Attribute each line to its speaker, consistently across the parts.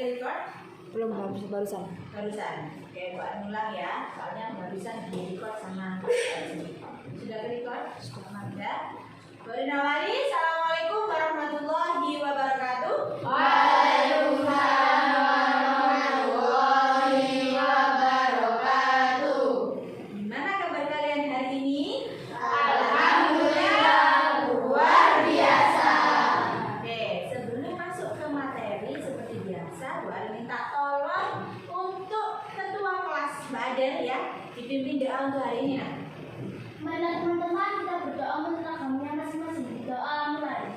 Speaker 1: record?
Speaker 2: Belum, barusan.
Speaker 1: Oke, buat ngulang ya. Soalnya barusan di record sama sudah record? Sudah. Boleh awali. Assalamualaikum warahmatullahi wabarakatuh.
Speaker 3: Waalaikumsalam warahmatullahi wabarakatuh.
Speaker 1: Gimana kabar kalian hari ini?
Speaker 3: Alhamdulillah luar biasa.
Speaker 1: Oke, sebelum masuk ke materi seperti biasa, Bu Ari minta tolong untuk ketua kelas Mbak Adel ya, dipimpin doa untuk hari ini. Nah.
Speaker 3: Mana teman-teman, kita berdoa untuk agamanya masing-masing. Doa mulai.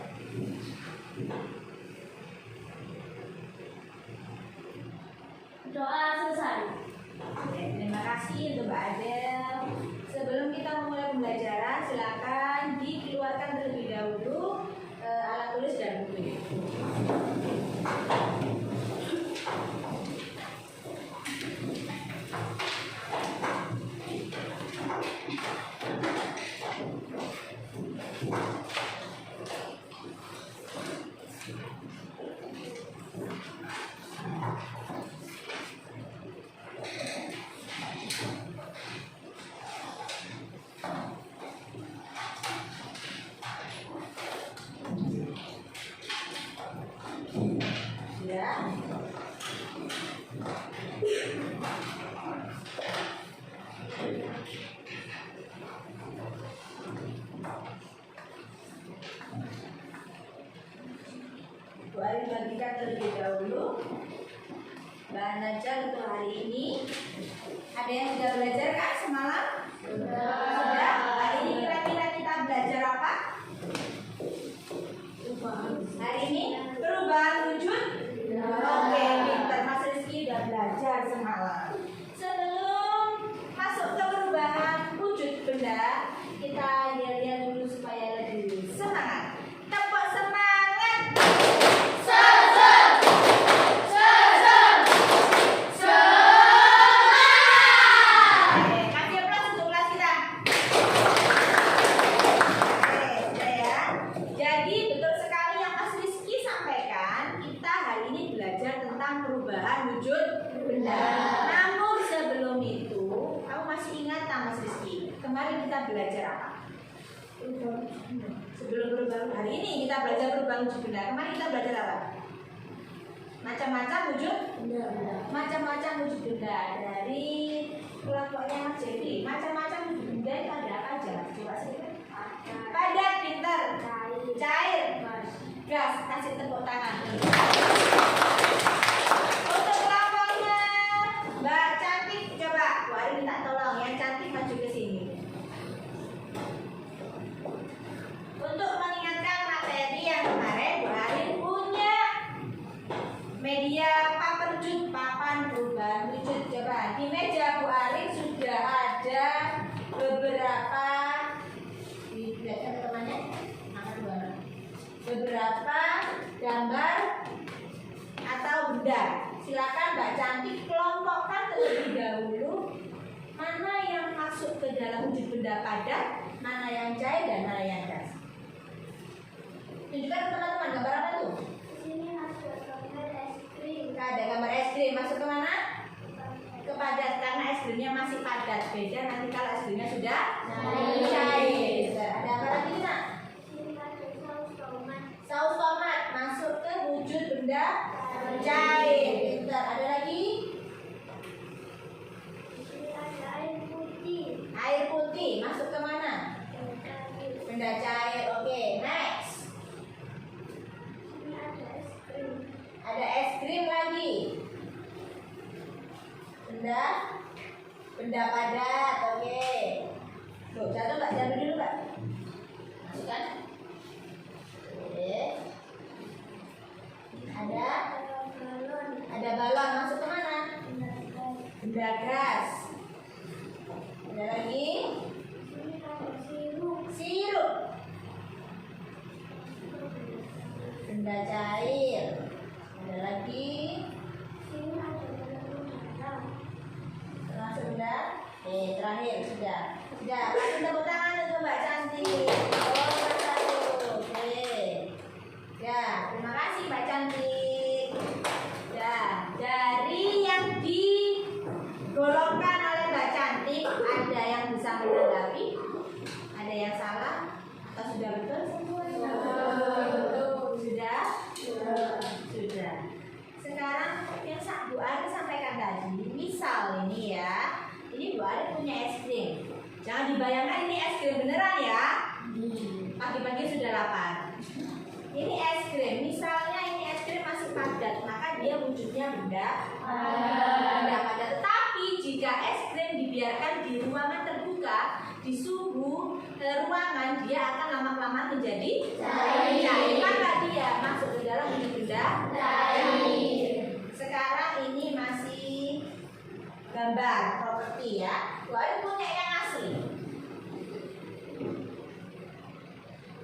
Speaker 3: Doa selesai.
Speaker 1: Oke, terima kasih untuk Mbak Adel. Sebelum kita memulai pembelajaran, silakan dikeluarkan terlebih dahulu alat tulis dan bukunya. Ya. Bu Ari bagikan terlebih dahulu bahan ajar untuk hari ini. Ada yang sudah belajar kan semalam? Sudah. Hari ini kira-kira kita belajar apa? Hari ini perubahan wujud. Oke, pintar Mas Rizky udah belajar semalam. Sebelum masuk ke perubahan wujud benda, kita lihat dulu supaya lebih semangat. Tepuk semangat. Oke, kasih aplaus untuk kelas kita. Oke, sudah ya. Jadi betul sekali yang Mas Rizky sampaikan, kita hari ini belajar tentang perubahan wujud benda. Namun sebelum itu, kamu masih ingat tak Mas Rizky? Kemarin kita belajar apa? Sebelum perubahan hari ini kita belajar perubahan wujud benda. Kemarin kita belajar apa? Macam-macam wujud benda. Macam-macam wujud benda dari kelompoknya Mas Jeffrey. Macam-macam wujud benda itu ada apa aja? Coba sedikit. Padat, pintar, cair, gas. Kasih tepuk tangan. Untuk kelompoknya Mbak Cantik, coba Bu Ari minta tolong yang cantik maju ke sini. Untuk mengingatkan materi yang kemarin, Bu Ari punya media papan perubahan wujud. Coba di meja Bu Ari sudah ada beberapa beberapa gambar atau benda. Silakan Mbak Cantik kelompokkan terlebih dahulu mana yang masuk ke dalam wujud benda padat, mana yang cair dan mana yang gas. Tunjukkan teman-teman gambar apa tuh?
Speaker 3: Sini masuk gambar es krim.
Speaker 1: Ada gambar es krim masuk ke mana? Ke padat karena es krimnya masih padat. Beda nanti kalau es krimnya sudah cair. Ada apa lagi nak? Saus tomat masuk ke wujud benda cair. Bentar, ada lagi?
Speaker 3: Ada air putih.
Speaker 1: Air putih masuk ke mana? Benda cair. Oke, next.
Speaker 3: Ini ada es krim.
Speaker 1: Ada es krim lagi. Benda padat. Oke. Tuh, jatuh Mbak, jatuh dulu Mbak. Masukkan. Oke. Ada balon masuk ke mana? Benda gas. Ada lagi?
Speaker 3: Ini ada
Speaker 1: Sirup. Benda cair. Ada lagi?
Speaker 3: Sini ada dalam.
Speaker 1: Termasuk benda? Terakhir sudah. Kasih tepuk tangan untuk Mbak Cantik. Oh, oke. Ya, terima kasih Mbak Cantik. Ya. Golongkan oleh Mbak Cantik. Ada yang bisa menanggapi? Ada yang salah? Atau sudah betul semua? Sudah? Sudah. Sekarang yang Bu Ari sampaikan tadi, misal ini ya, ini Bu Ari punya es krim. Jangan dibayangkan ini es krim beneran ya. Pagi-pagi sudah lapar. Ini es krim, misalnya ini es krim masih padat, maka dia wujudnya benda padat. Tetapi jika es krim dibiarkan di ruangan terbuka, di suhu ruangan, dia akan lama-kelamaan menjadi cair. Maka dia masuk ke dalam benda cair. Sekarang ini masih gambar properti ya. Bu Arin punya yang asli.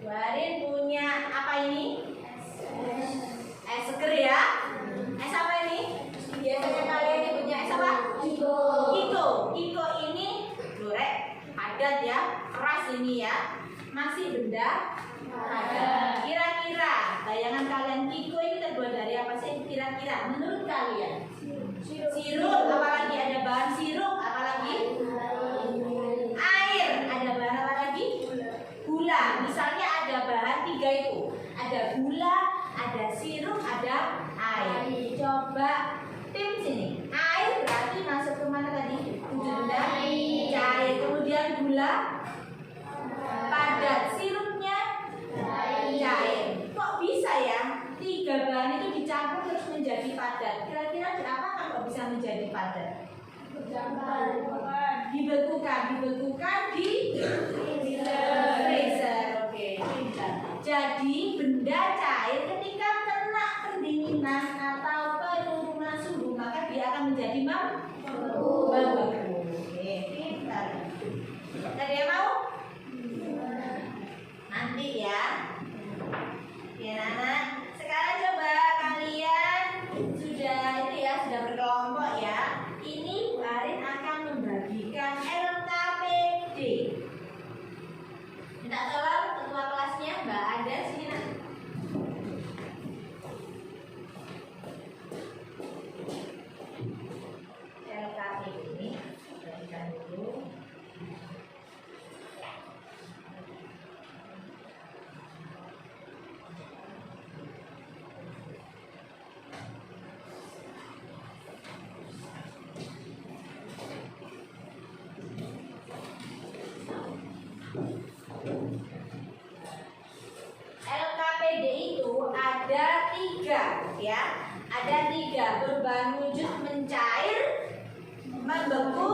Speaker 1: Bu Arin punya apa ini? Es seger ya. Es apa ini? Biasanya kalian nyebutnya es apa? Iko. Iko ini lurek padat ya, keras ini ya. Masih benda padat. Kira-kira bayangan kalian Iko ini terbuat dari apa sih? Kira-kira menurut kalian? Sirup, apalagi ada bahan sirup, apalagi air, ada bahan apa lagi? Gula. Misalnya ada bahan 3 itu, ada gula, ada sirup, ada air. Coba tim sini. Air berarti masuk ke mana tadi? Wujud benda cair. Kemudian gula padat, sirupnya cair. Kok bisa ya 3 bahan itu dicampur terus menjadi padat? Kira-kira diapakan kok bisa menjadi padat? Dibekukan di freezer. Oke, pintar. Jadi benda cair ketika kena pendinginan atau penurunan suhu maka dia akan menjadi membeku. Oke, pintar. Ada yang mau? Nanti ya. Ya anak. Sekarang coba kalian sudah itu ya, sudah berkelompok ya. Ini Bu Arin akan membagikan LKPD. Minta tolong ketua kelasnya Mbak Ada sini nak. LKPD ini bagikan dulu. LKPD itu ada 3 ya, ada 3 berbahan wujud mencair, membeku,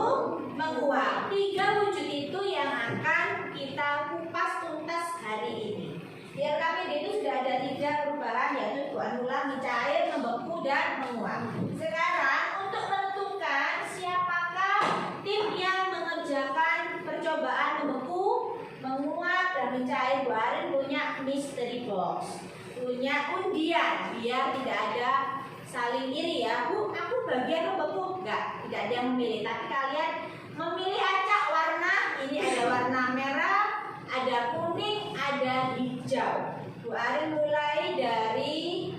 Speaker 1: menguap. 3 wujud itu yang akan kita kupas tuntas hari ini. Di LKPD itu sudah ada 3 perubahan, yaitu ulang mencair, membeku, dan menguap. Sekarang untuk menentukan siapakah tim yang mengerjakan percobaan membeku, menguap, dan mencair, Bu Arin punya mystery box, punya undian biar tidak ada saling iri ya. Bu, aku bagian membeku, enggak, tidak ada yang memilih, tapi kalian memilih acak warna. Ini ada warna merah, ada kuning, ada hijau. Bu Arin mulai dari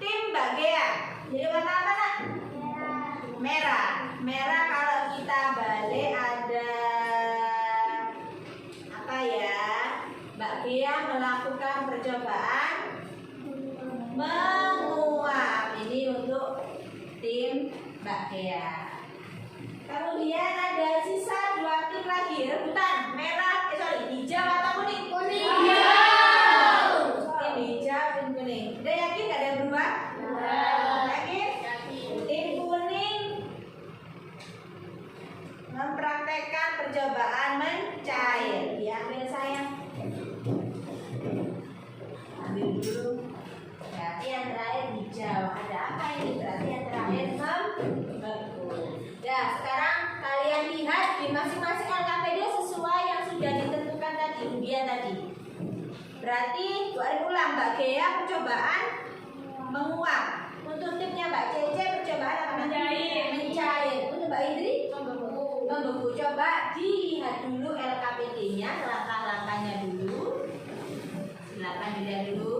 Speaker 1: tim Mbak Gea. Jadi warna apa nak? Merah. Merah kalau kita balik ada apa ya? Mbak Gea melakukan percobaan menguap. Ini untuk tim Mbak Gea. Kemudian ada sisa 2 tim lagi, rebutan merah, hijau atau kuning? Kuning. Hijau. Tim hijau, tim kuning. Udah yakin gak ada yang berubah? Yakin? Tim kuning mempraktekkan percobaan mencair. Diambil sayang. Ambil dulu. Berarti yang terakhir hijau. Ada apa ini? Berarti yang terakhir membeku. Ya, sekarang kalian lihat di masing-masing LKPD sesuai yang sudah ditentukan tadi, undian tadi. Berarti Bu Arin ulang, Mbak Gea percobaan menguap. Untuk timnya Mbak Cece percobaan apa? Mencair. Untuk Mbak Indri membeku. Coba dilihat dulu LKPD-nya, langkah-langkahnya dulu. Silakan dilihat dulu.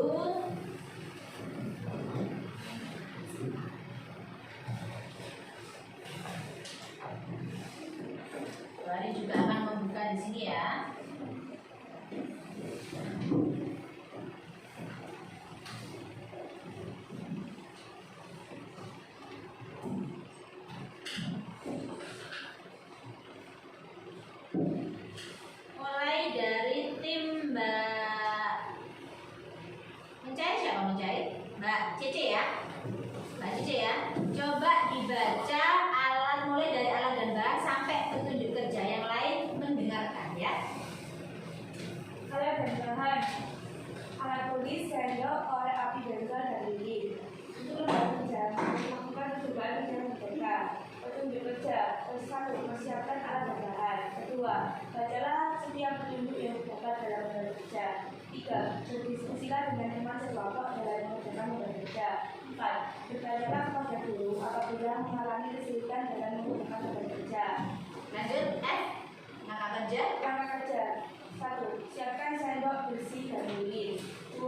Speaker 1: jahit. Mbak Cece ya. Mbak Cece ya. Coba dibaca alat mulai dari alat dan bahan sampai petunjuk kerja, yang lain mendengarkan ya.
Speaker 3: Alat dan bahan: alat tulis, sendok, korek api, bengkel, dan lilin. Untuk lembaga kerja, melakukan percobaan kerja mereka. Petunjuk kerja: 1. Persiapkan alat dan bahan. 2. Bacalah setiap petunjuk yang terdapat dalam lembaga kerja. 3. Berdiskusilah dengan teman sekelompok dalam mengerjakan lembaga kerja. 4. Bertanyalah kepada guru apabila mengalami kesulitan dalam mengerjakan lembaga kerja.
Speaker 1: Lanjut F. Langkah kerja.
Speaker 3: Langkah kerja: 1. Siapkan sendok bersih dan lilin. 2.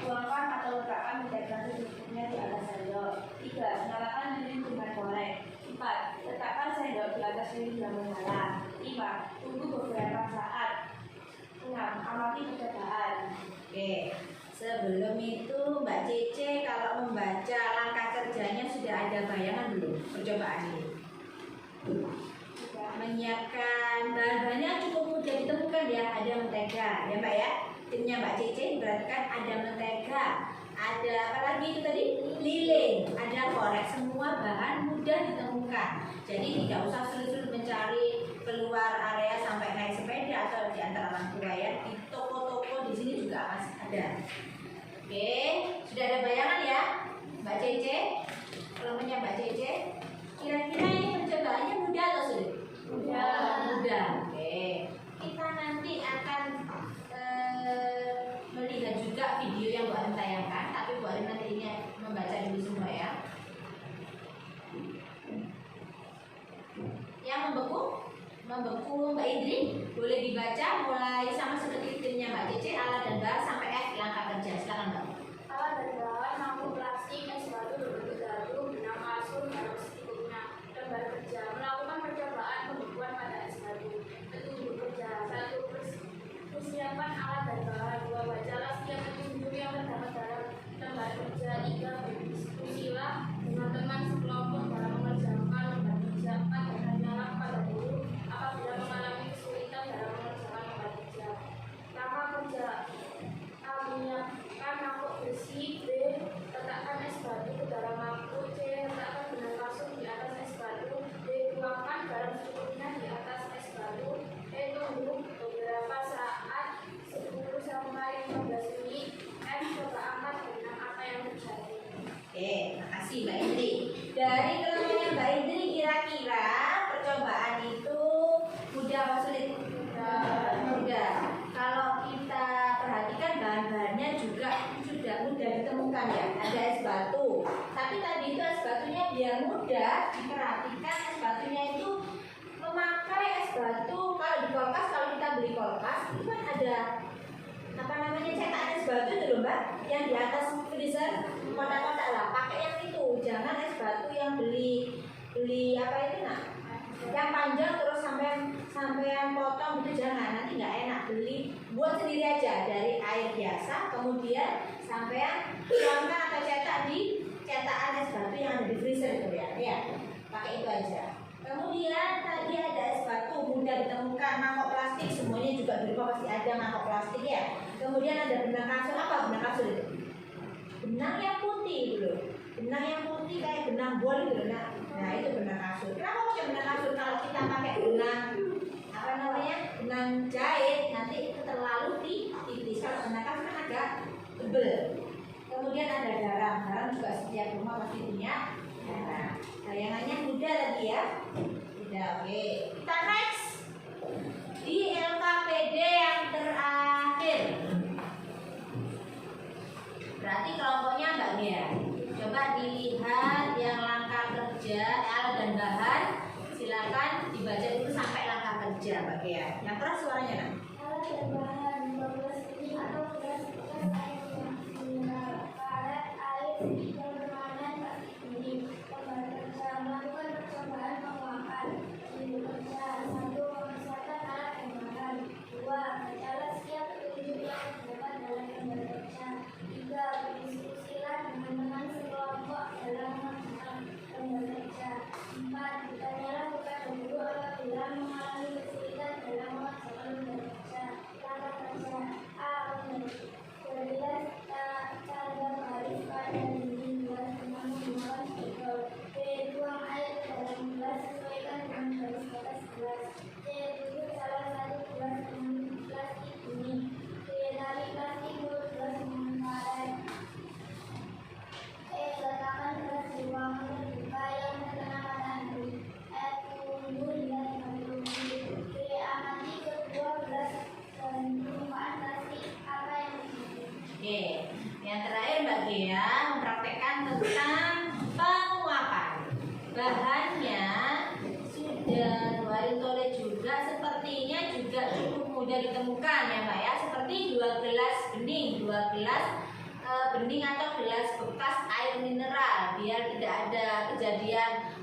Speaker 3: Tuangkan atau letakkan menjadikan secukupnya di atas sendok. 3. Nyalakan lilin dengan korek. 4. Letakkan sendok di atas lilin yang menyala. 5. Tunggu beberapa saat. 6. Amati percobaan.
Speaker 1: Oke. Sebelum itu Mbak Cece kalau membaca langkah kerjanya sudah ada bayangan belum percobaan ini? Menyiapkan bahan-bahannya cukup mudah ditemukan ya. Ada mentega ya Mbak ya. Timnya Mbak Cece berarti kan ada mentega, ada apa lagi itu tadi, lilin, ada korek, semua bahan mudah ditemukan. Jadi tidak usah sulit-sulit mencari keluar area sampai naik sepeda atau di antara rangkaian. Di toko-toko di sini juga masih ada. Oke, sudah ada bayangan ya Mbak Cece? Kalau punya Mbak Cece, kira-kira ini percobaannya mudah atau sulit? Mudah. Oke. Kita nanti akan melihat juga video yang Bu Arim tayangkan, tapi Bu Arim nanti ini membaca dulu semua ya. Yang membeku Mbak Indri boleh dibaca mulai sama seperti timnya Mbak Cece, alat dan bahan sampai F langkah kerja. Silakan Mbak.
Speaker 3: Alat dan bahan: lampu plastik, es batu berbentuk dadu, benang kasur, garam secukupnya. Lembar kerja: melakukan percobaan pembekuan pada es batu. Petunjuk kerja: 1. Persiapan alat dan bahan. 2. Bacalah setiap petunjuk yang terdapat dalam lembar kerja. 3. Berdiskusilah dengan teman sekelompok dalam mengerjakan lembar kerja. 4. Bertanyalah kepada guru apabila mengalami kesulitan dalam mengerjakan lembar kerja. Langkah kerja: A. Menyiapkan mangkuk bersih. B. Letakkan es batu ke dalam mangkuk. C. Letakkan benang kasur di atas es batu. D. Tuangkan garam secukupnya di atas es batu. E. Tunggu beberapa saat 10 sampai 15 menit. F. Coba angkat benang apa yang terjadi.
Speaker 1: Oke, makasih Mbak Indri. Dari keterangannya Mbak Indri, kira-kira percobaan itu mudah atau sulit? Mudah. Kalau kita perhatikan bahan-bahannya juga sudah mudah ditemukan ya. Ada es batu. Tapi tadi itu es batunya biar mudah diperhatikan, es batunya itu memakai es batu. Kalau di kulkas, kalau kita beli kulkas itu kan ada apa namanya, cetakan es batu itu loh Mbak, yang di atas freezer kotak-kotak lah. Pakai yang itu, jangan es batu yang beli apa itu nak, yang panjang terus sampai potong itu jangan, nanti nggak enak. Beli buat sendiri aja dari air biasa, kemudian sampean tuangkan atau cetak di cetakan es batu yang ada di freezer itu ya, pakai itu aja. Kemudian tadi ada es batu mudah ditemukan, mangkok plastik semuanya juga di rumah pasti ada mangkok plastik ya. Kemudian ada benang kasur. Apa benang kasur itu? Benang yang putih dulu, benang yang putih kayak benang bol gitu. Nah itu benang kasur. Kenapa pakai benang kasur? Kalau kita pakai benang apa namanya, benang jahit, nanti itu terlalu tipis. Kalau benang kasur kan agak tebel. Kemudian ada garam juga setiap rumah pasti punya. Nah, bayangannya mudah tadi ya. Mudah, oke. Kita next di LKPD yang terakhir. Berarti kelompoknya Mbak Gia. Coba dilihat yang langkah kerja, alat dan bahan. Silakan dibaca dulu sampai langkah kerja Mbak Gia. Yang keras suaranya nak.
Speaker 3: Alat dan bahan: 12 ini atau beras bekas air yang mineral, karet, air yang berwarna plastik bening. Lembar kerja: melakukan percobaan penguapan. Petunjuk kerja: 1. Mempersiapkan alat dan bahan. 2. Bacalah setiap petunjuk yang terdapat dalam lembar kerja. 3. Berdiskusilah dengan teman sekelompok dalam mengerjakan lembar kerja. 4. Bertanyalah kepada guru apabila mengalami kesulitan dalam mengerjakan lembar kerja. Langkah kerja: A. Berhias tanda baris
Speaker 1: Mbak Dea mempraktekkan tentang penguapan. Bahannya sudah Bu Arin tulis juga, sepertinya juga cukup mudah ditemukan ya Mbak ya. Seperti 2 gelas bening, 2 gelas bening atau gelas bekas air mineral, biar tidak ada kejadian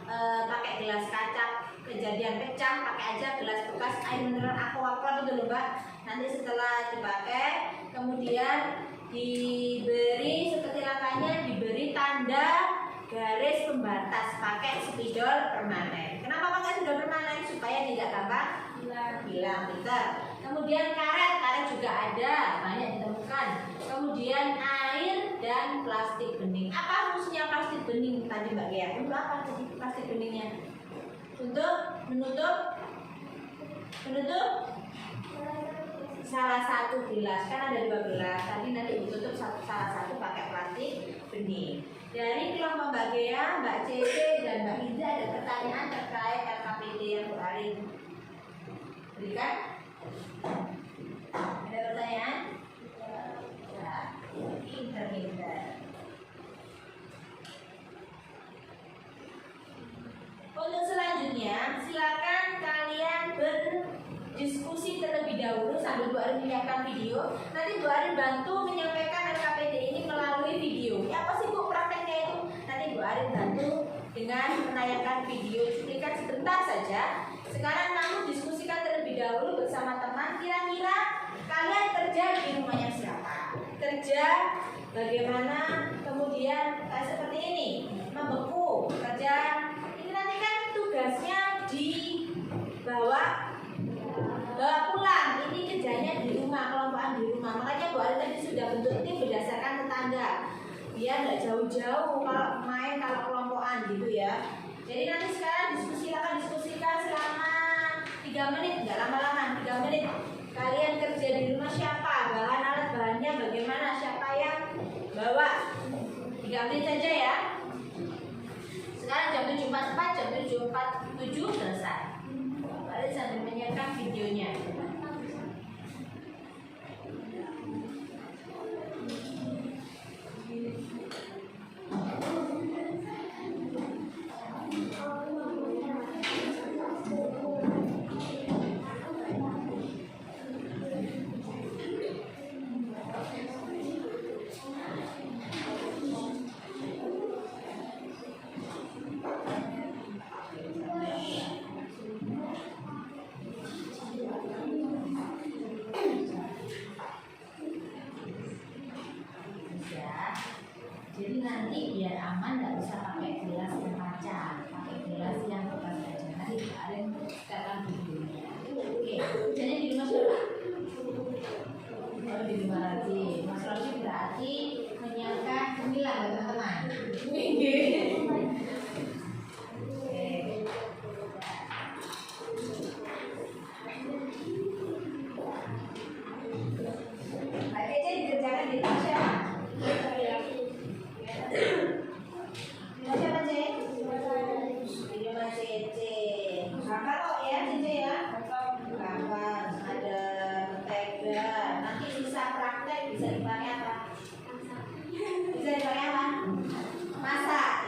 Speaker 1: pakai gelas kaca, kejadian pecah, pakai aja gelas bekas air mineral aqua itu loh Mbak. Nanti setelah dipakai kemudian diberi seperti langkahnya, diberi tanda garis pembatas pakai spidol permanen. Kenapa pakai spidol permanen? Supaya tidak gampang hilang, pintar. Kemudian karet juga ada, banyak ditemukan. Kemudian air dan plastik bening. Apa fungsinya plastik bening tadi Mbak Gea? Untuk apa tadi plastik beningnya? Untuk menutup salah satu gelas, kan ada 2 gelas. Tadi nanti ditutup salah satu pakai plastik bening. Dari kelompok Mbak Gea, Mbak Cece dan Mbak Ida ada pertanyaan terkait LKPD yang Bu Arin berikan? Ada pertanyaan? Ya, pinter. Untuk selanjutnya, silakan kalian berdiskusi terlebih dahulu sambil Bu Arin menyiapkan video. Nanti Bu Arin bantu menyampaikan LKPD ini melalui video. Ya, apa sih Bu prakteknya itu? Nanti Bu Arin bantu dengan menayangkan video cuplikan sebentar saja. Sekarang kamu diskusikan terlebih dahulu bersama teman. Kira-kira kalian kerja di rumahnya siapa? Kerja bagaimana? Kemudian seperti ini, membeku kerja. Ini nanti kan tugasnya dibawa pulang. Ini kerjanya di rumah, kelompokan di rumah. Makanya Bu Arin tadi sudah bentuk tim berdasarkan tetangga, biar nggak jauh-jauh kalau main, kalau kelompokan gitu ya. Jadi nanti sekarang diskusikan selama 3 menit, nggak lama-lama, 3 menit. Kalian kerja di rumah siapa? Bahan alat bahannya bagaimana? Siapa yang bawa? 3 menit saja ya. Sekarang jam 7.44, jam 7.47 selesai. Kalian sambil menyiapkan videonya. Jadi nanti biar aman nggak usah pakai gelas yang kaca, pakai gelas yang bekas aja. Nanti kalian sekarang videonya. Oke, jadi di rumah siapa? Oh, di rumah Raji. Mas Raji berarti menyiapkan cemilan buat teman-teman. Mbak Cece dikerjakan di rumah siapa? Siapa Cece? Di rumah Cece. Gampang kok ya Cece ya? Gampang. Ada mentega. Nanti sisa praktek bisa dipakai apa? Bisa dipakai apa? Masak.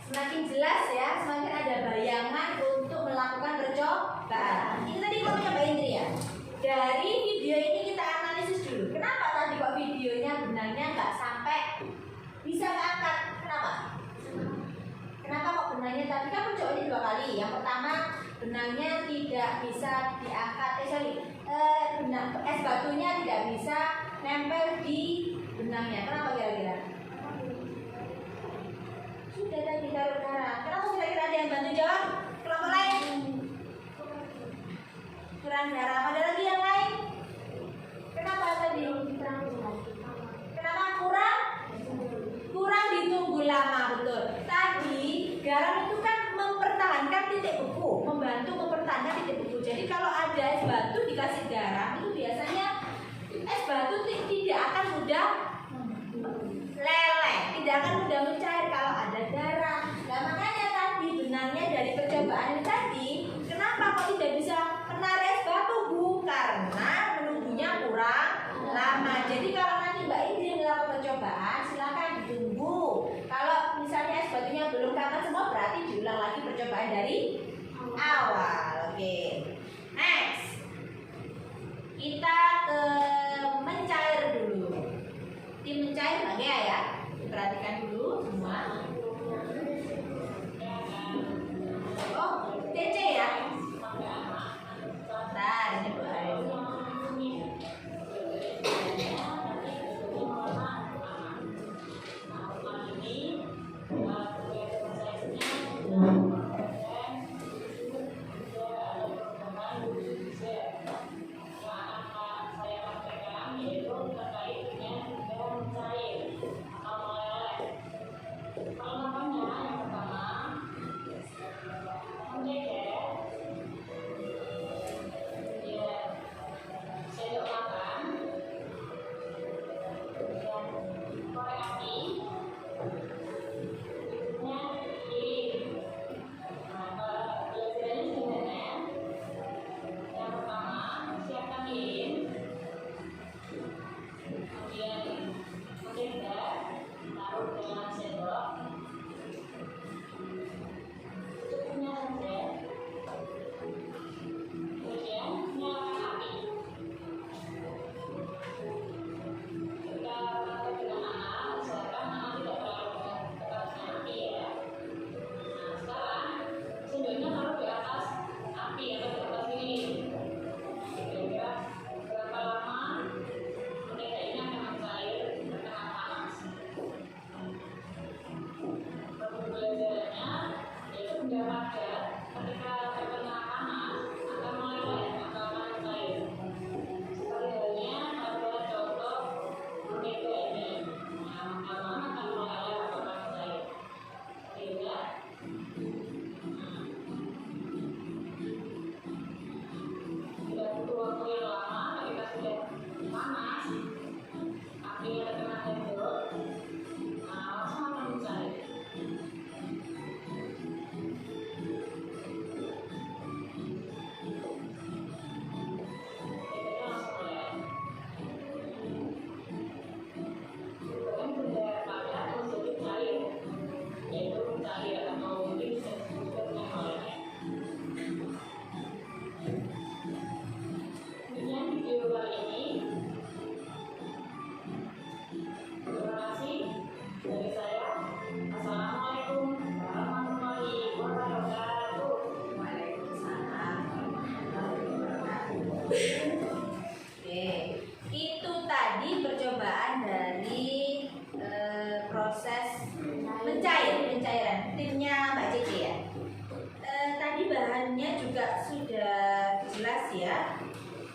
Speaker 1: Semakin jelas ya, semakin ada bayangan untuk melakukan percobaan. Ini tadi kelompoknya Mbak Indri ya. Dari video ini kita analisis dulu. Kenapa tadi kok videonya benangnya nggak sampai bisa keangkat? Kenapa? Kenapa kok benangnya tadi kan percobaannya 2 kali. Yang pertama benangnya tidak bisa diangkat, benang es batunya tidak bisa nempel di benangnya. Kenapa kira-kira? Sudah tadi taruh garam. Kenapa kira-kira ada yang bantu jawab? Kelompok lain? Kurang garam. Ada lagi yang lain? Kenapa tadi? Kenapa kurang? Kurang ditunggu lama, betul. Tadi garam itu kan mempertahankan titik beku, membantu mempertahankan titik beku. Jadi kalau ada es batu dikasih garam itu biasanya es batu tidak akan mudah leleh, tidak akan mudah mencair kalau ada garam. Nah makanya tadi benangnya dari percobaan ini tadi, kenapa kok tidak bisa menarik es batu, Bu? Karena menunggunya kurang lama. Jadi kalau nanti Mbak Indri melakukan percobaan, silakan ditunggu. Kalau misalnya es batunya belum kangen semua, berarti diulang lagi percobaan dari awal. Oke. Next. Kita ke mencair dulu. Tim mencair bagai ya. Perhatikan dulu semua. Oh, TC ya. Bentar, ini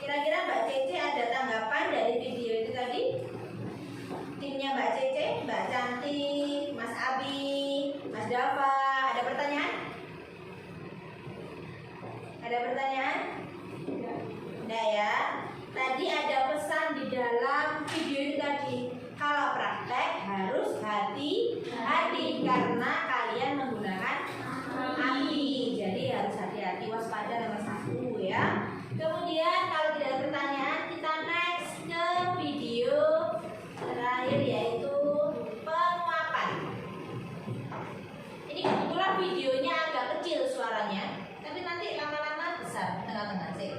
Speaker 1: Kira-kira Mbak Cece ada tanggapan dari video itu tadi? Timnya Mbak Cece, Mbak Cantik, Mas Abi, Mas Dava, ada pertanyaan? Ada pertanyaan? Enggak ya? Tadi ada pesan di dalam video itu tadi, kalau praktek harus hati-hati karena kalian menggunakan api, jadi harus hati-hati, waspada nomor 1 ya. Kemudian kalau tidak ada pertanyaan, kita next ke video terakhir yaitu penguapan. Ini videonya agak kecil suaranya, tapi nanti lama-lama besar di tengah-tengah sih.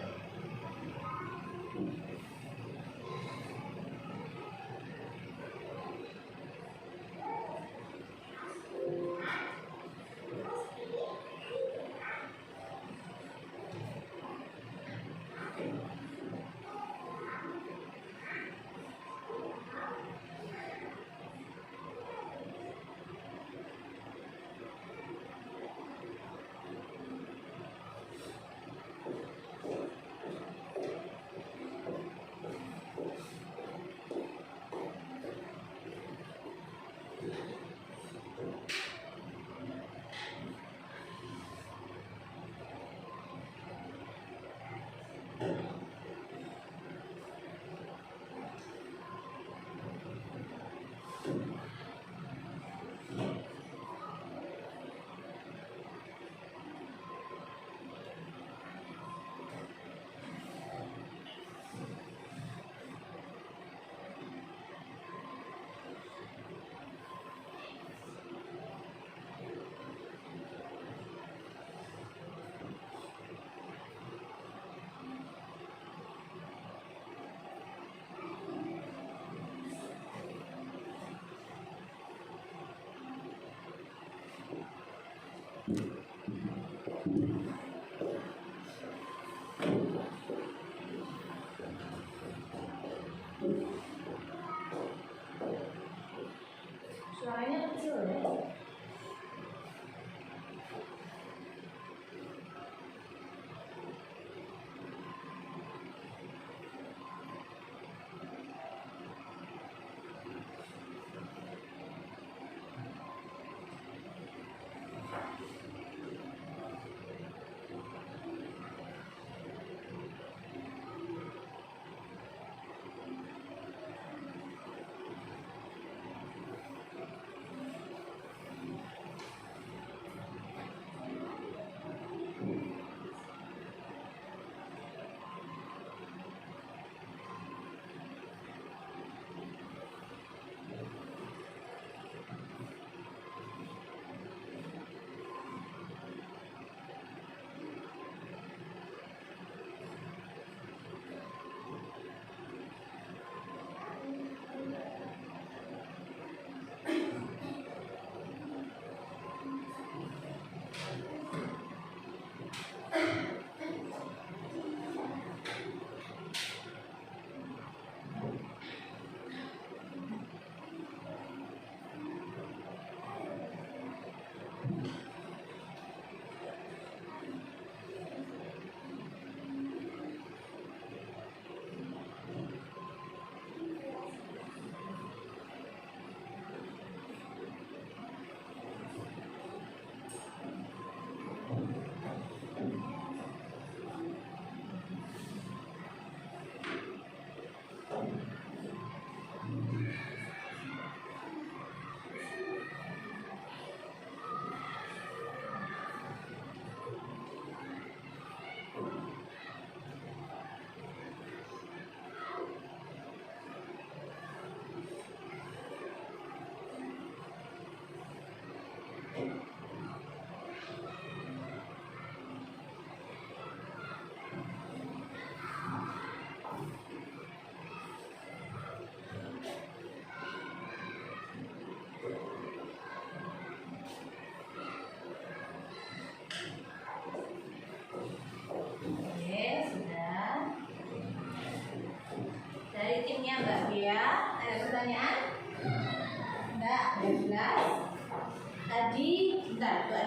Speaker 1: Suaranya kecil ya.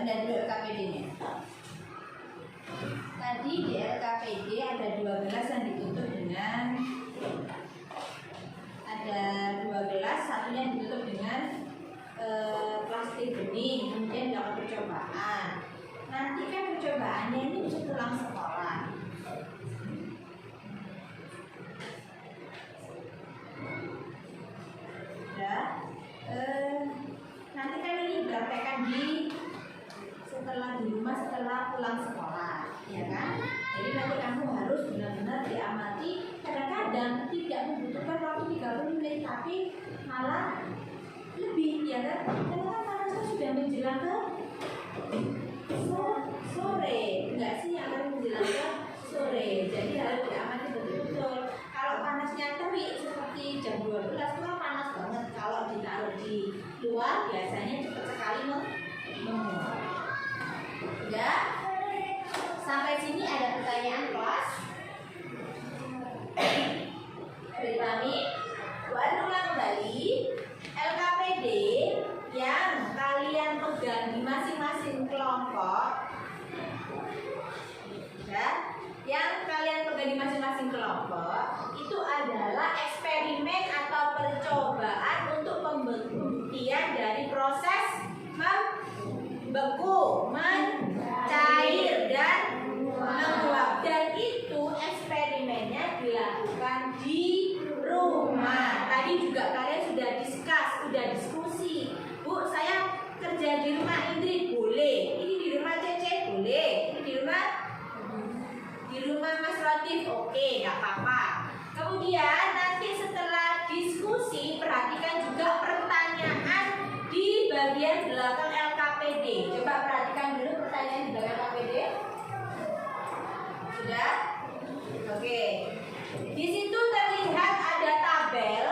Speaker 1: Ada dua LKPD-nya. Tadi di LKPD ada 2 gelas yang ditutup dengan satunya ditutup dengan plastik bening, kemudian dilakukan percobaan. Nanti kan percobaannya ini bisa pulang sekolah. Ya, nanti kan ini praktekkan di rumah setelah pulang sekolah, ya kan? Jadi nanti kamu harus benar-benar diamati. Kadang-kadang tidak membutuhkan waktu 30 menit, tapi malah lebih, ya kan? Karena kan panasnya sudah menjelang ke Sore. Enggak sih yang akan menjelaskan sore. Jadi harus diamati betul-betul. Kalau panasnya terik seperti jam 12 itu kan panas banget. Kalau ditaruh di luar biasanya cepat sekali menguap. Udah? Sampai sini ada pertanyaan kelas? Dipahami? Ulang kembali. LKPD yang kalian pegang di masing-masing kelompok, ya, yang kalian pegang di masing-masing kelompok itu adalah eksperimen atau percobaan untuk pembuktian dari proses membeku, mencair dan menguap. Dan itu eksperimennya dilakukan di rumah. Tadi juga kalian sudah diskusi. Bu, saya kerja di rumah Indri, boleh. Ini di rumah Cece, boleh. Ini di rumah Mas Latif, oke, nggak apa-apa. Kemudian nanti setelah diskusi, perhatikan juga pertanyaan di bagian belakang LKPD. Coba perhatikan dulu pertanyaan di belakang LKPD. Sudah? Oke. Di situ terlihat ada tabel.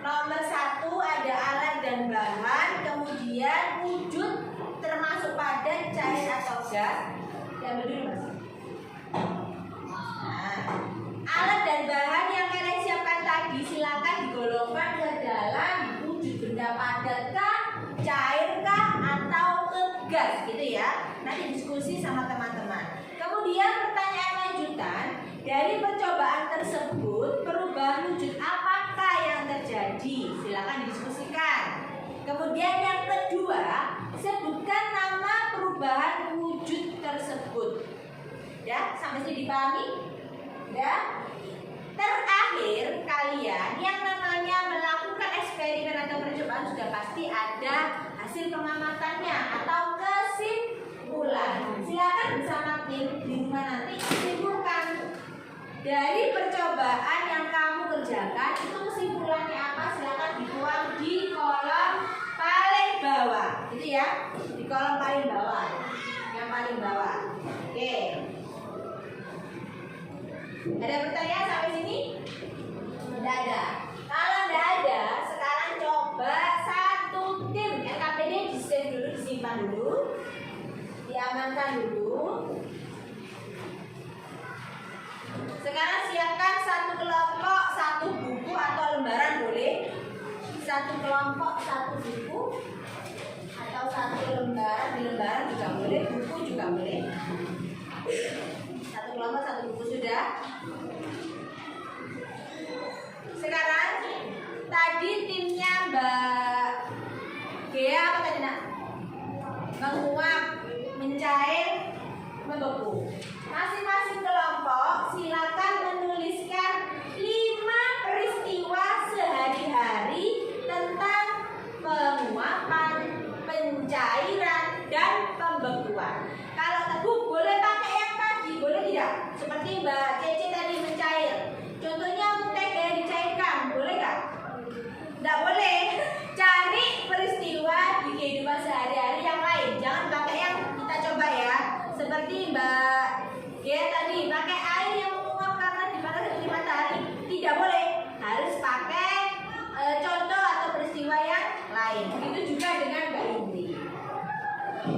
Speaker 1: Nomor 1 ada alat dan bahan, kemudian wujud termasuk padat, cair atau gas. Yang dulu Mas. Nah, alat dan bahan yang kalian siapkan tadi silakan digolongkan ke dalam wujud benda padatkah, cairkah, atau ke gas, gitu ya. Nanti diskusi sama teman-teman. Kemudian pertanyaan lanjutan, dari percobaan tersebut perubahan wujud apakah yang terjadi? Silakan didiskusikan. Kemudian yang kedua, sebutkan nama perubahan wujud tersebut. Ya, sampai sini dipahami? Ya. Terakhir, kalian yang namanya melakukan eksperimen atau percobaan sudah pasti ada hasil pengamatannya atau kesimpulan. Silakan bersama tim di rumah nanti simpulkan dari percobaan yang kamu kerjakan itu kesimpulannya apa. Silakan dituang di kolom paling bawah, gitu ya, di kolom paling bawah, yang paling bawah. Oke. Ada pertanyaan sampai sini? Tidak ada. Kalau tidak ada, sekarang coba satu tim LKPD di-save dulu, disimpan dulu, diamankan dulu. Sekarang siapkan satu kelompok, satu buku atau lembaran boleh. Satu kelompok, satu buku atau satu lembaran, di lembaran juga boleh, buku juga boleh. Satu kelompok, satu buku sudah. Sekarang tadi timnya Mbak Gea apa tadi nak? Menguap, mencair, membeku. Masing-masing kelompok silakan menuliskan 5 peristiwa sehari-hari tentang penguapan, pencairan, dan pembekuan. Kalau tebu boleh pakai yang tadi, boleh tidak? Seperti Mbak Cece tadi mencair. Contohnya mentega dicairkan, boleh nggak? Nggak boleh. Cari peristiwa di kehidupan sehari-hari yang lain. Jangan pakai yang kita coba ya. Seperti Mbak Gea tadi, pakai air yang menguap karena dipanas di matahari. Tidak boleh. Harus pakai contoh atau peristiwa yang lain. Begitu juga dengan Mbak Indri.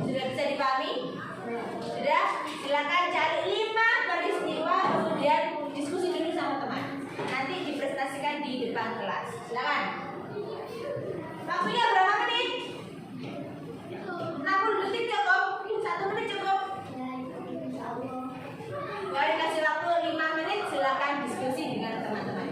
Speaker 1: Sudah bisa dipahami? Sudah? Silakan cari 5 peristiwa, kemudian diskusi dulu sama teman. Nanti dipresentasikan di depan kelas. Silakan. Waktunya berapa menit? 60 detik cukup? 1 menit cukup? Kalau dikasih waktu 5 menit, silakan diskusi dengan teman-teman.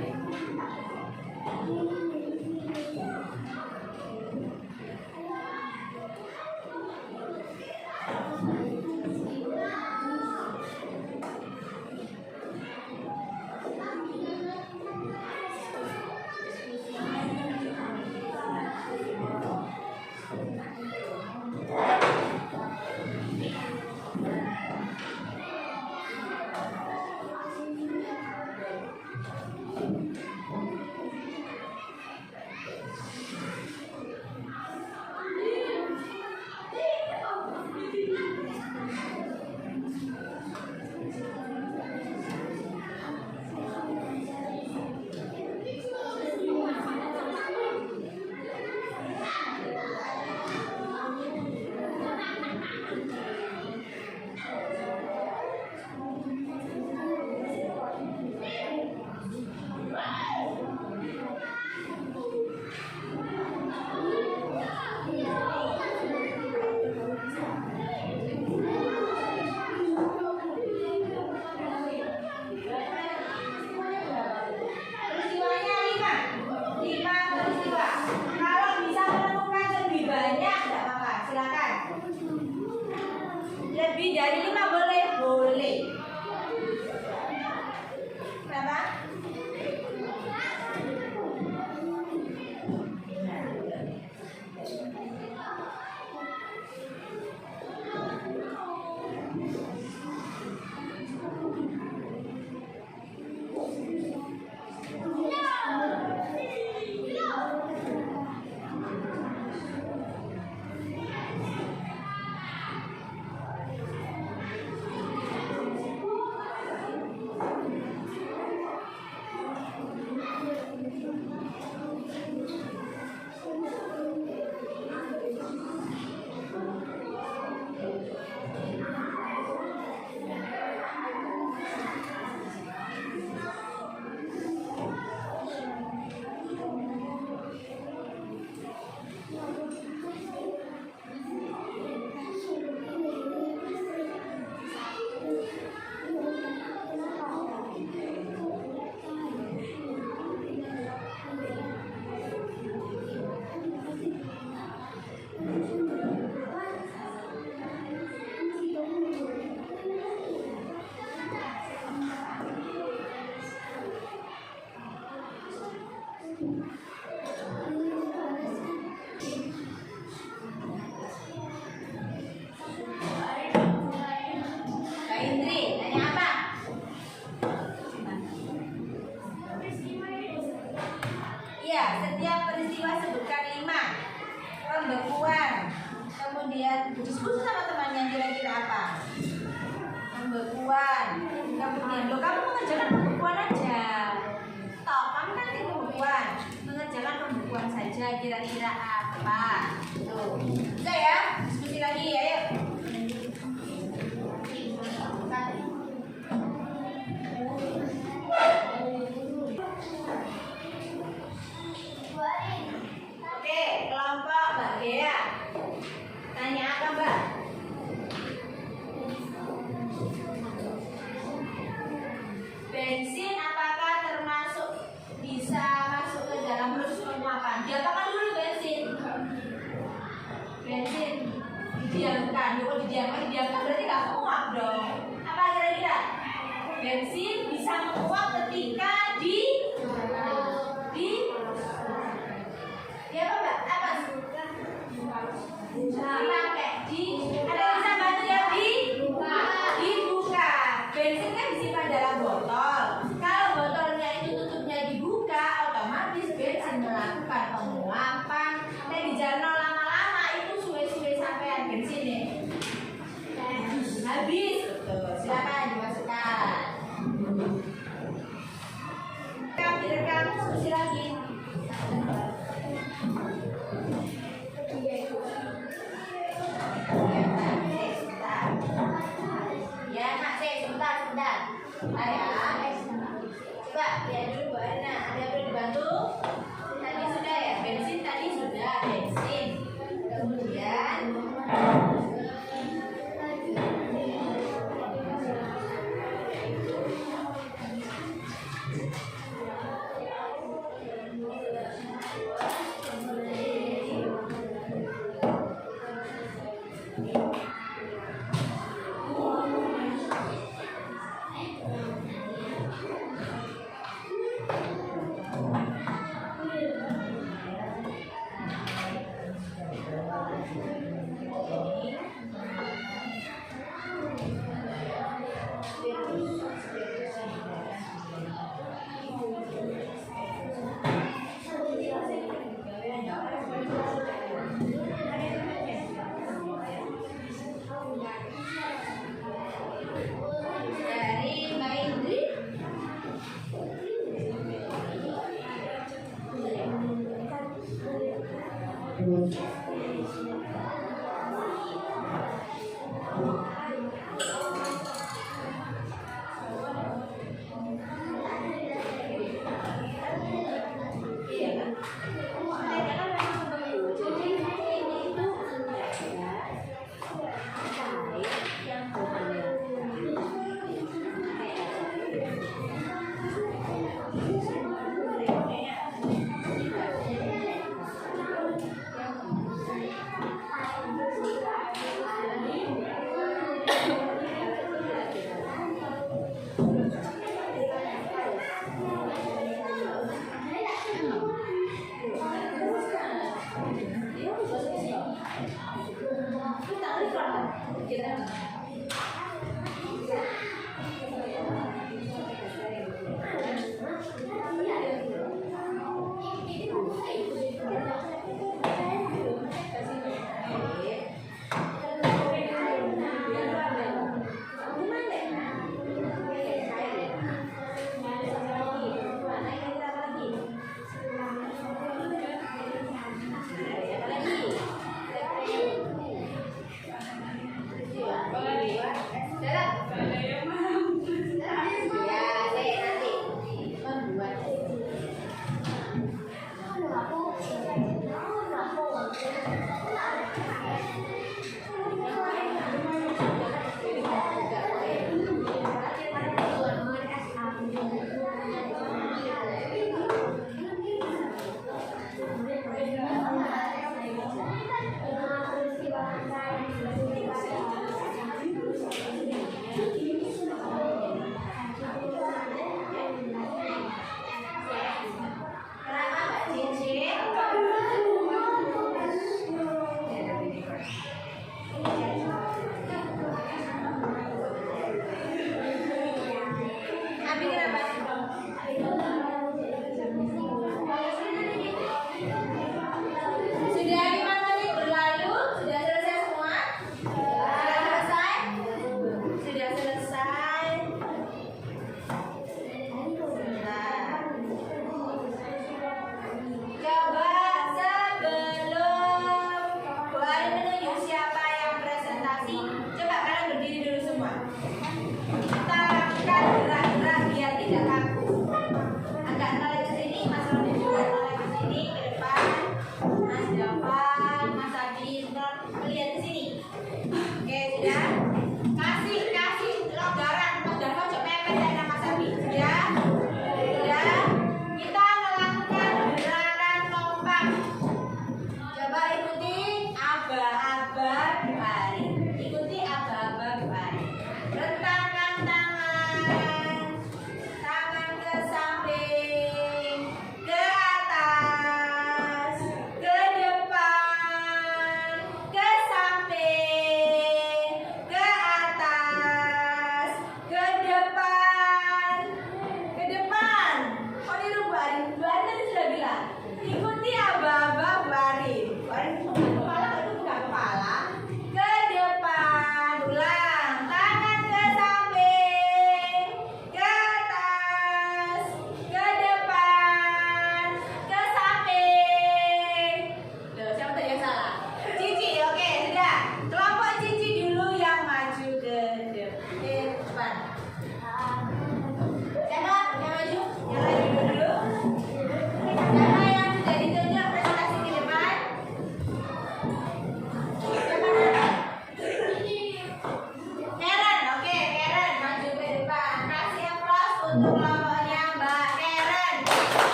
Speaker 1: Lebih dari 5 boleh? Boleh. Kenapa? Kak Indri, nanya apa? Iya, setiap peristiwa sebutkan 5. Pembekuan. Kemudian diskusi sama temannya kira-kira apa? Pembekuan. Kemudian, loh kamu mengerjakan pembekuan aja. Toh, kamu kan di pembekuan. Mengerjakan pembekuan saja kira-kira apa? Tuh. Bisa ya? Diskusi lagi ya, yuk. Oke, kelompok Mbak Gea. Tanya apa, Mbak? Bensin apakah termasuk bisa masuk ke dalam proses penguapan? Diapakan dulu bensin? Bensin didiamkan. Kalau didiamkan berarti nggak menguap dong. Apa kira-kira? Bensin bisa menguap ketika ya apa Mbak? Apa? Dipakai ada yang bisa bantu ya dibuka. Bensin kan disimpan dalam botol. Kalau botolnya itu tutupnya dibuka, otomatis bensin melakukan penguapan. Dan di jarno lama-lama itu suwe-suwe sampai bensinnya habis. Betul. Silakan dimasukkan. Direkam diskusi lagi. Ya, Mak, sebentar. Ayah, coba lihat dulu Bu Arina. Ada yang perlu dibantu? Tadi sudah ya, bensin tadi sudah, bensin. Kemudian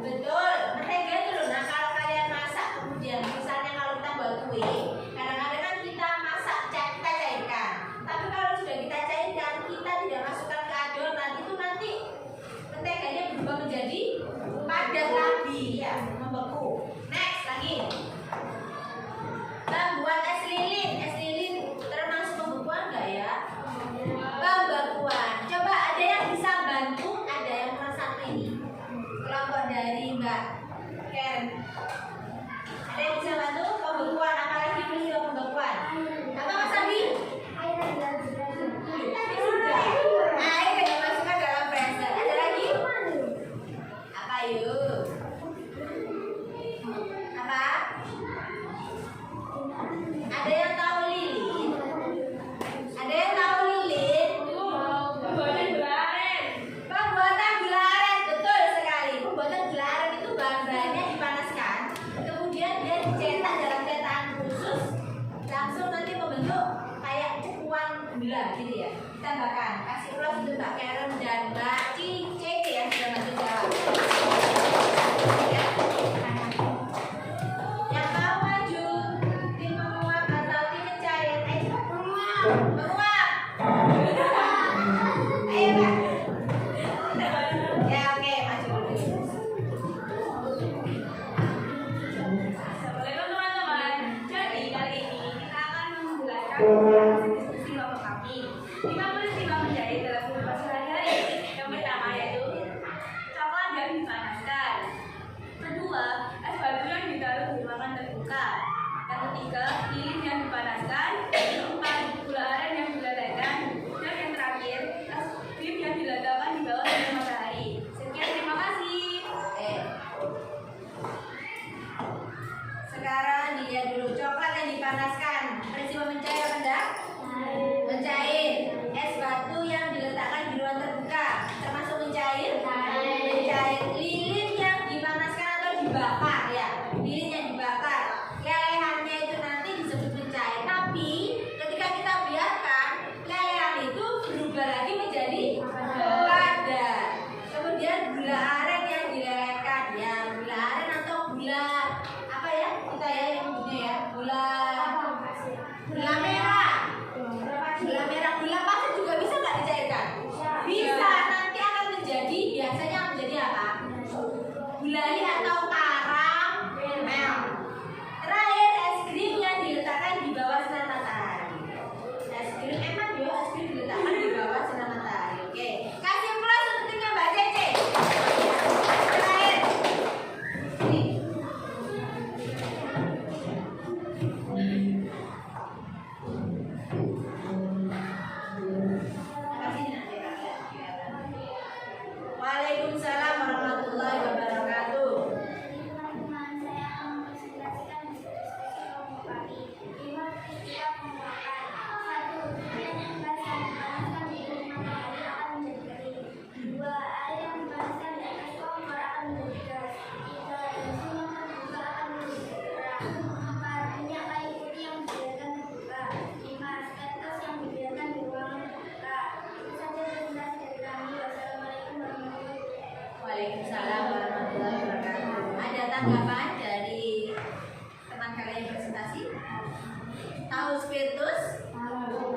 Speaker 1: Betul, mentega itu loh. Nah kalau kalian masak kemudian misalnya kalau kita buat Menguap. Ayo Pak. Ya oke, maju dulu.
Speaker 3: Assalamualaikum teman-teman. Jadi kali ini kita akan menjelaskan diskusi kelompok kami. 5 peristiwa menjahit dalam kehidupan sehari-hari. Yang pertama yaitu coklat yang dipanaskan. Kedua, es batu yang ditaruh di ruangan terbuka. Yang ketiga, lilin yang dipanaskan. Keempat, gula aren yang dilelehkan. Dan yang terakhir, es krim yang diletakkan di bawah sinar matahari. Sekian, terima kasih.
Speaker 1: Sekarang dilihat dulu coklat yang dipanaskan. Peristiwa mencair apa enggak? Mencair. Es batu yang diletakkan di ruang terbuka termasuk mencair? Mencair. Lilin yang dipanaskan atau dibakar ya? Lilin yang dibakar. Lelehannya itu nanti disebut mencair. Tapi ketika kita biarkan, lelehan itu berubah lagi menjadi padat. Kemudian gula aren yang dilelehkan ya, gula aren atau gula apa ya? Kita ya yang punya ya, gula merah. Gula merah, gula pasir juga bisa nggak dicairkan? Bisa, nanti akan menjadi, biasanya menjadi apa? Gulali atau karamel. Terakhir, es krim yang diletakkan di bawah sinar matahari. Es krim, emang ya es krim diletakkan di bawah sinar matahari. Oke, kasih plus untuk timnya Mbak Cece. Terakhir. Ini. Waalaikumsalam warahmatullahi wabarakatuh.
Speaker 3: Teman-teman, saya akan mempresentasikan diskusi kelompok kami. 5 peristiwa penguapan. 1. Air yang dibasah dipanaskan di bawah matahari akan menjadi kering. 2. Air yang dipanaskan di atas kompor akan menjadi gas. 3. Bensin yang terbuka akan menjadi terang. 4. Minyak kayu putih yang dibiarkan terbuka. 5. Asbestos yang dibiarkan di ruangan terbuka. Itu saja presentasi dari kami. Wassalamualaikum warahmatullahi wabarakatuh.
Speaker 1: Waalaikumsalam warahmatullahi wabarakatuh. Ada tanggapan dari teman kalian yang presentasi? Tahu spiritus?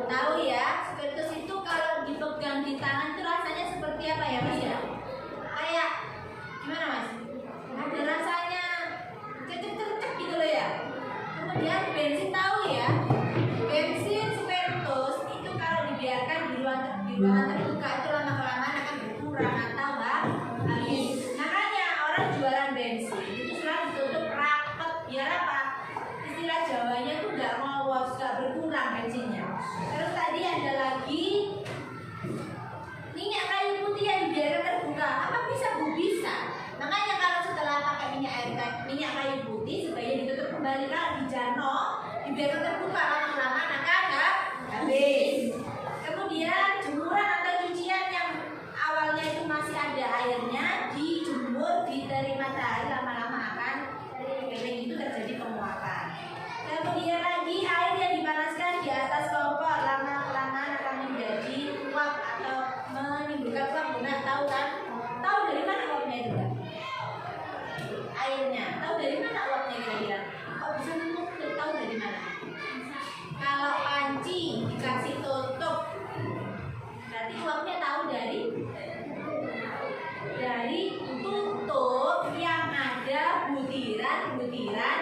Speaker 1: Tahu ya, spiritus itu kalau dipegang di tangan itu rasanya seperti apa ya Mas ya? Kayak gimana Mas? Ada rasanya cecek-cecek gitu loh ya. Kemudian bensin tahu ya? Bensin spiritus itu kalau dibiarkan di ruangan terbuka itu lama-kelamaan akan berkurang atau enggak habis. Makanya orang jualan bensin itu selalu ditutup rapat biar apa? Istilah Jawanya tuh nggak ngowos, nggak berkurang bensinnya. Terus tadi ada lagi minyak kayu putih yang dibiarkan terbuka. Apa bisa Bu? Bisa. Makanya kalau setelah pakai minyak kayu putih sebaiknya ditutup kembali kalau di jano dibiarkan terbuka lama-kelamaan akan nggak habis. Kemudian jemuran atau cucian yang awalnya itu masih ada airnya dijemur di terik matahari lama-lama akan kering, itu terjadi penguapan. Kemudian lagi air yang dipanaskan di atas kompor lama-kelamaan akan menjadi uap atau menimbulkan uap. Benar tahu kan? Tahu dari mana uapnya itu kan? Airnya. Tahu dari mana uapnya kira-kira? Kok bisa nemu? Tahu dari mana? Kalau panci dikasih tutup, berarti uapnya tahu dari tutup yang ada butiran-butiran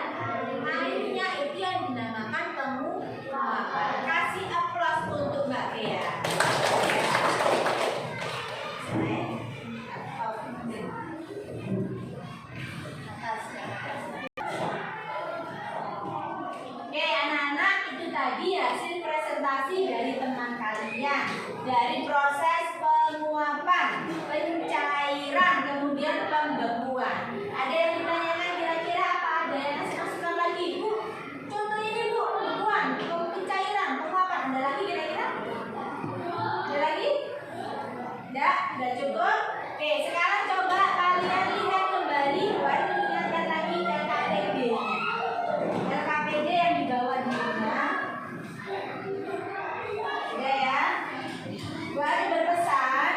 Speaker 1: airnya, itu yang dinamakan penguapan. Kasih aplaus untuk Mbak Bea. Oke anak-anak, itu tadi hasil presentasi dari teman kalian dari proses penguapan, pencairan, kemudian pembekuan. Ada yang ditanyakan kira-kira apa? Ada yang kasih masukan lagi? Bu, contoh ini Bu, pembekuan, pencairan, penguapan. Ada lagi kira-kira? Ada lagi? Udah cukup? Oke, sekarang coba kalian lihat kembali, baru ingatkan lagi LKPD-nya. LKPD yang dibawa di rumah. Udah ya? Bu Ari berpesan,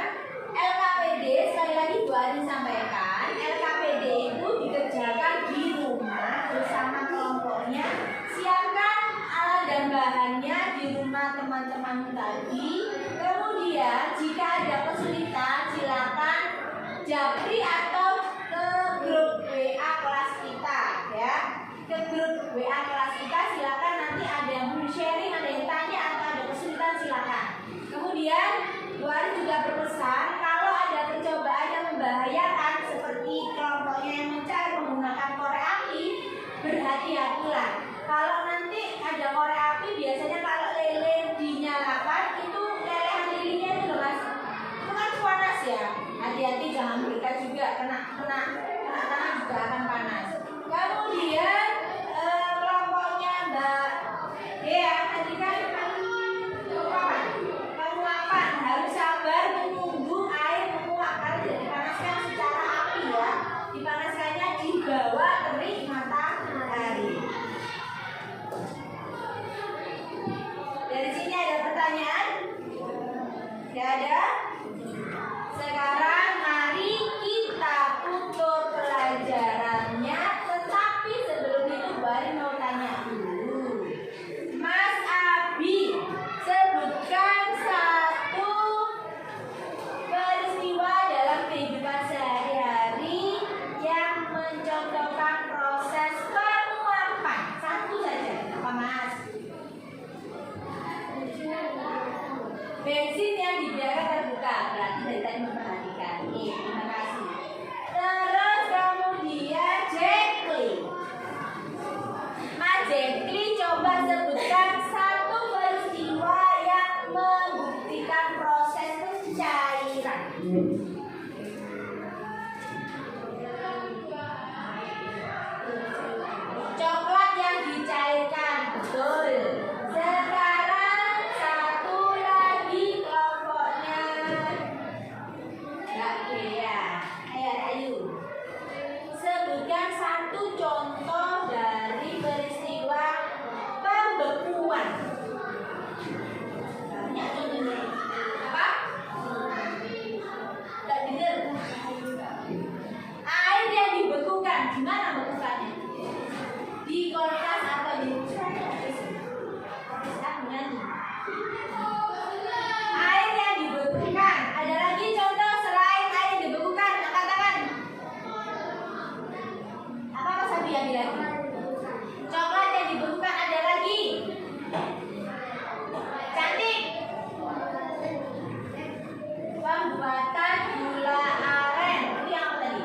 Speaker 1: LKPD sekali lagi Bu Ari sampaikan, LKPD itu dikerjakan di rumah bersama kelompoknya. Siapkan alat dan bahannya di rumah sama teman-teman tadi. Kemudian jika ada kesulitan silakan japri atau ke grup WA kelas kita ya. Ke grup WA kelas kita silakan, nanti ada yang sharing, ada yang tanya atau ada kesulitan silakan. Kemudian Bu Ari juga berpesan kalau ada percobaan yang membahayakan seperti kelompoknya yang mencari menggunakan korek api, berhati-hatilah. Kalau nanti ada korek api biasanya kalau lilin dinyalakan itu lelehan lilinnya itu loh Mas, itu kan panas ya. Hati-hati jangan berikan juga, kena tangan juga akan panas. Kemudian kelompoknya Mbak ya tadi kan penguapan harus sabar menunggu air menguap karena tidak dipanaskan secara api ya, dipanaskannya di bawah terik matahari. Dari sini ada pertanyaan? Tidak ada? Sekarang mari kita tutup pelajarannya, tetapi sebelum itu Bari mau tanya dulu. Mas Abi, sebutkan satu peristiwa dalam kehidupan sehari-hari yang mencontohkan proses penguapan. Satu saja, apa Mas? Bensin yang dibiarkan terbuka, berarti dari tadi memperhatikan. Terima kasih. Terus kemudian Jacqueline. Mas Jacqueline coba sebutkan satu peristiwa yang membuktikan proses pencairan. Coklat yang dicairkan, betul. Sekarang satu lagi kelompoknya Mbak Dea. Ayo. Sebutkan satu contoh dari peristiwa pembekuan. Banyak contohnya. Apa? Tidak dengar. Air yang dibekukan, gimana bekukannya? Di kulkas atau di air yang dibekukan. Ada lagi contoh selain air yang dibekukan? Angkat tangan. Apa Mas Abi yang bilang? Coklat yang dibekukan, ada lagi? Cantik. Pembuatan gula aren. Itu yang apa tadi?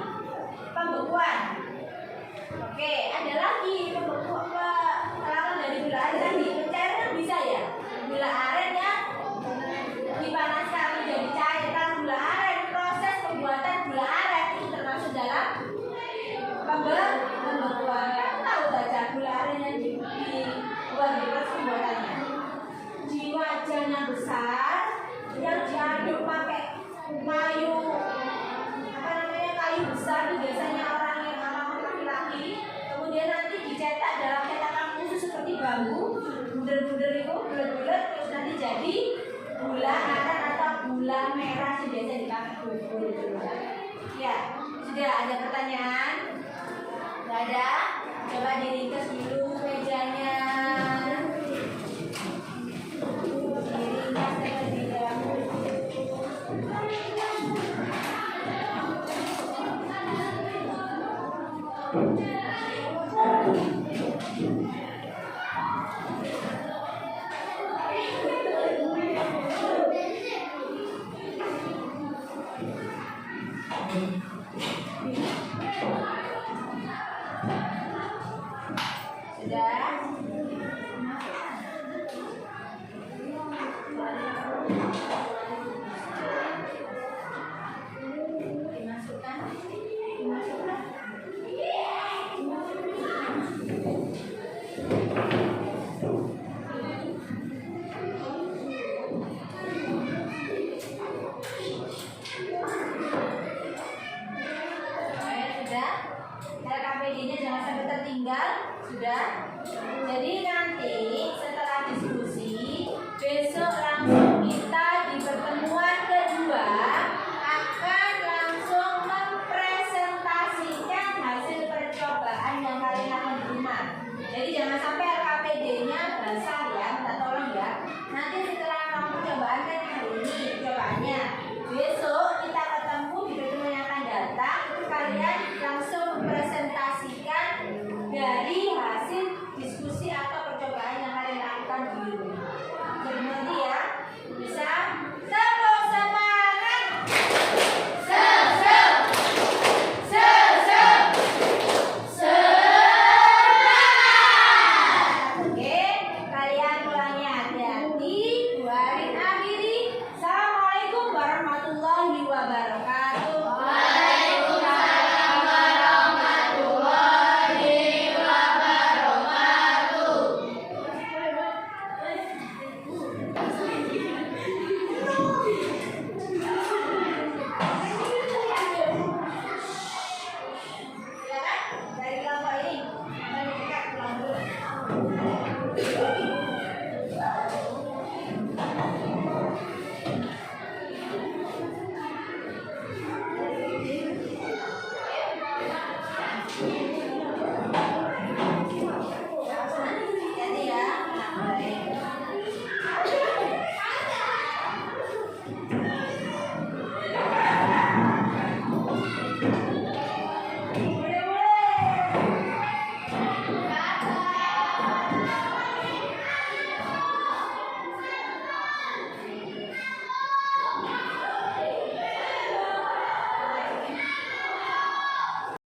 Speaker 1: Pembekuan. Oke, ada lagi pembekuan dari gula aren tadi. Pencairan bisa ya? Gula aren yang dipanaskan menjadi cairan gula aren. Proses pembuatan gula aren itu termasuk dalam pembekuan. Kamu tahu baca gula aren yang dibuat di proses pembuatannya? Di wajan yang besar yang diaduk pakai kayu, apa namanya, kayu besar itu biasanya orang yang alamat laki-laki. Kemudian nanti dicetak dalam cetakan khusus seperti bambu, bunder-bunder itu bulat-bulat, terus nanti jadi gula aren atau gula merah yang biasa dipakai bubur. Ya, sudah ada pertanyaan? Tidak ada? Coba diringkas dulu mejanya.